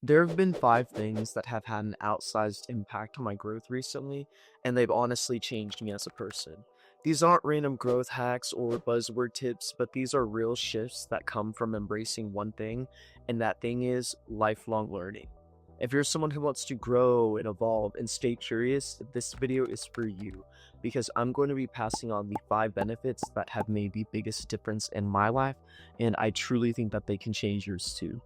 There have been 5 things that have had an outsized impact on my growth recently, and they've honestly changed me as a person. These aren't random growth hacks or buzzword tips, but these are real shifts that come from embracing one thing, and that thing is lifelong learning. If you're someone who wants to grow and evolve and stay curious, this video is for you because I'm going to be passing on the 5 benefits that have made the biggest difference in my life, and I truly think that they can change yours too.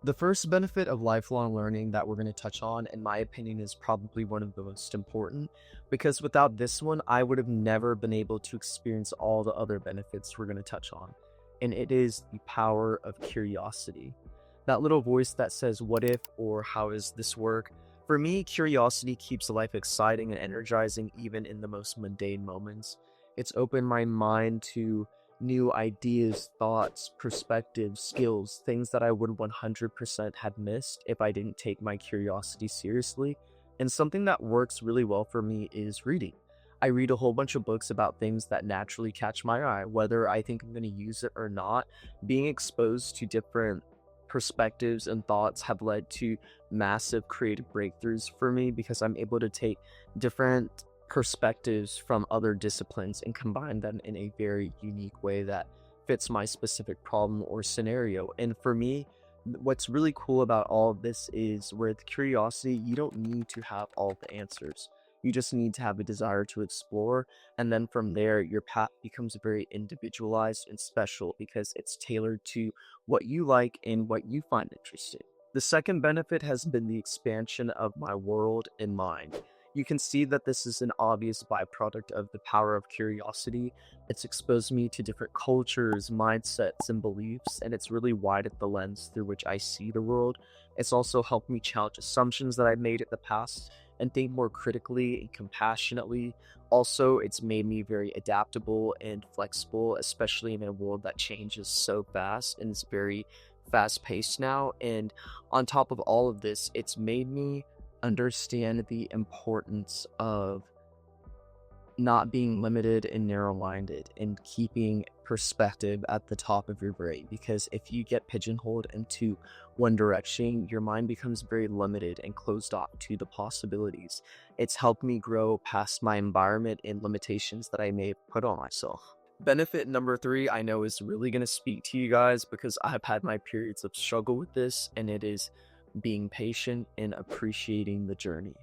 The first benefit of lifelong learning that we're going to touch on, in my opinion, is probably one of the most important because without this one, I would have never been able to experience all the other benefits we're going to touch on. And it is the power of curiosity. That little voice that says, "What if?" or "How does this work?" For me, curiosity keeps life exciting and energizing even in the most mundane moments. It's opened my mind to new ideas, thoughts, perspectives, skills, things that I would 100% have missed if I didn't take my curiosity seriously. And something that works really well for me is reading. I read a whole bunch of books about things that naturally catch my eye, whether I think I'm going to use it or not. Being exposed to different perspectives and thoughts have led to massive creative breakthroughs for me because I'm able to take different perspectives from other disciplines and combine them in a very unique way that fits my specific problem or scenario. And for me, what's really cool about all of this is with curiosity, you don't need to have all the answers. You just need to have a desire to explore. And then from there, your path becomes very individualized and special because it's tailored to what you like and what you find interesting. The second benefit has been the expansion of my world and mind. You can see that this is an obvious byproduct of the power of curiosity. It's exposed me to different cultures, mindsets, and beliefs, and it's really widened the lens through which I see the world. It's also helped me challenge assumptions that I've made in the past and think more critically and compassionately. Also, it's made me very adaptable and flexible, especially in a world that changes so fast and is very fast paced now. And on top of all of this, it's made me understand the importance of not being limited and narrow-minded and keeping perspective at the top of your brain, because if you get pigeonholed into one direction, your mind becomes very limited and closed off to the possibilities. It's helped me grow past my environment and limitations that I may have put on myself. Benefit number 3 I know is really going to speak to you guys because I've had my periods of struggle with this, and it is being patient and appreciating the journey.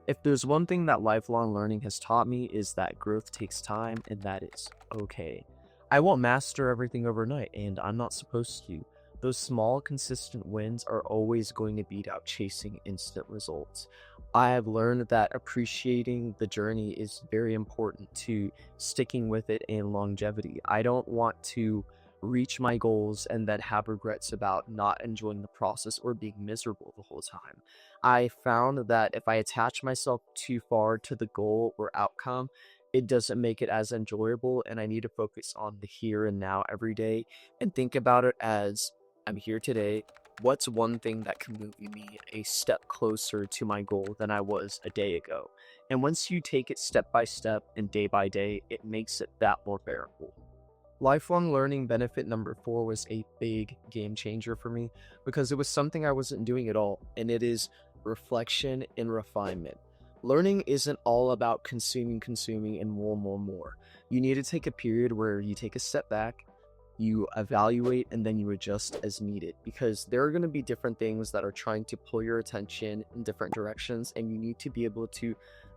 If there's one thing that lifelong learning has taught me is that growth takes time and that is okay. I won't master everything overnight and I'm not supposed to. Those small, consistent wins are always going to beat out chasing instant results. I have learned that appreciating the journey is very important to sticking with it and longevity. I don't want to reach my goals and then have regrets about not enjoying the process or being miserable the whole time. I found that if I attach myself too far to the goal or outcome, it doesn't make it as enjoyable, and I need to focus on the here and now every day and think about it as I'm here today. What's one thing that can move me a step closer to my goal than I was a day ago? And once you take it step by step and day by day, it makes it that more bearable. Lifelong learning benefit number 4 was a big game changer for me because it was something I wasn't doing at all, and it is reflection and refinement. Learning isn't all about consuming, and more. You need to take a period where you take a step back, you evaluate, and then you adjust as needed because there are going to be different things that are trying to pull your attention in different directions, and you need to be able to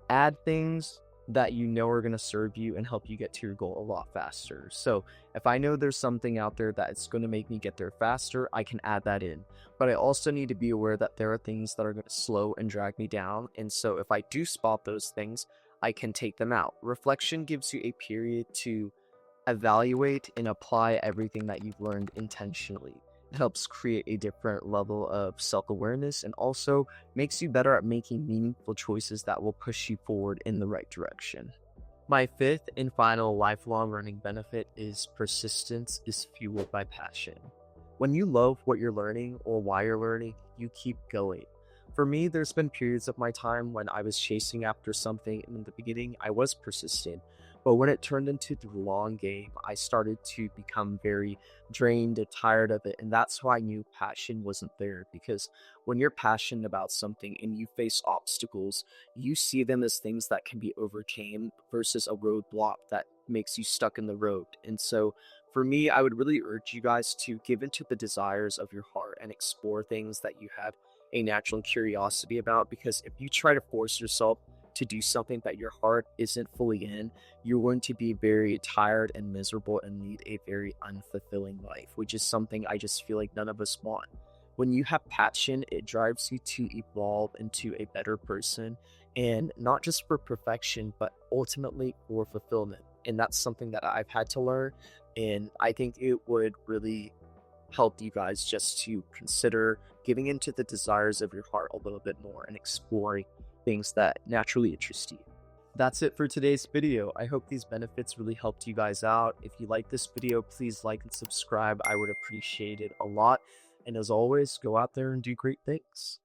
add things that you know are going to serve you and help you get to your goal a lot faster. So if I know there's something out there that's going to make me get there faster, I can add that in. But I also need to be aware that there are things that are going to slow and drag me down. And so if I do spot those things, I can take them out. Reflection gives you a period to evaluate and apply everything that you've learned intentionally. It helps create a different level of self-awareness and also makes you better at making meaningful choices that will push you forward in the right direction. My 5th and final lifelong learning benefit is persistence is fueled by passion. When you love what you're learning or why you're learning, you keep going. For me, there's been periods of my time when I was chasing after something, and in the beginning, I was persistent. But when it turned into the long game, I started to become very drained and tired of it. And that's why I knew passion wasn't there. Because when you're passionate about something and you face obstacles, you see them as things that can be overcame versus a roadblock that makes you stuck in the road. And so for me, I would really urge you guys to give into the desires of your heart and explore things that you have a natural curiosity about. Because if you try to force yourself to do something that your heart isn't fully in, you're going to be very tired and miserable and lead a very unfulfilling life, which is something I just feel like none of us want. When you have passion, it drives you to evolve into a better person, and not just for perfection, but ultimately for fulfillment. And that's something that I've had to learn. And I think it would really help you guys just to consider giving into the desires of your heart a little bit more and exploring things that naturally interest you. That's it for today's video. I hope these benefits really helped you guys out. If you like this video, please like and subscribe. I would appreciate it a lot. And as always, go out there and do great things.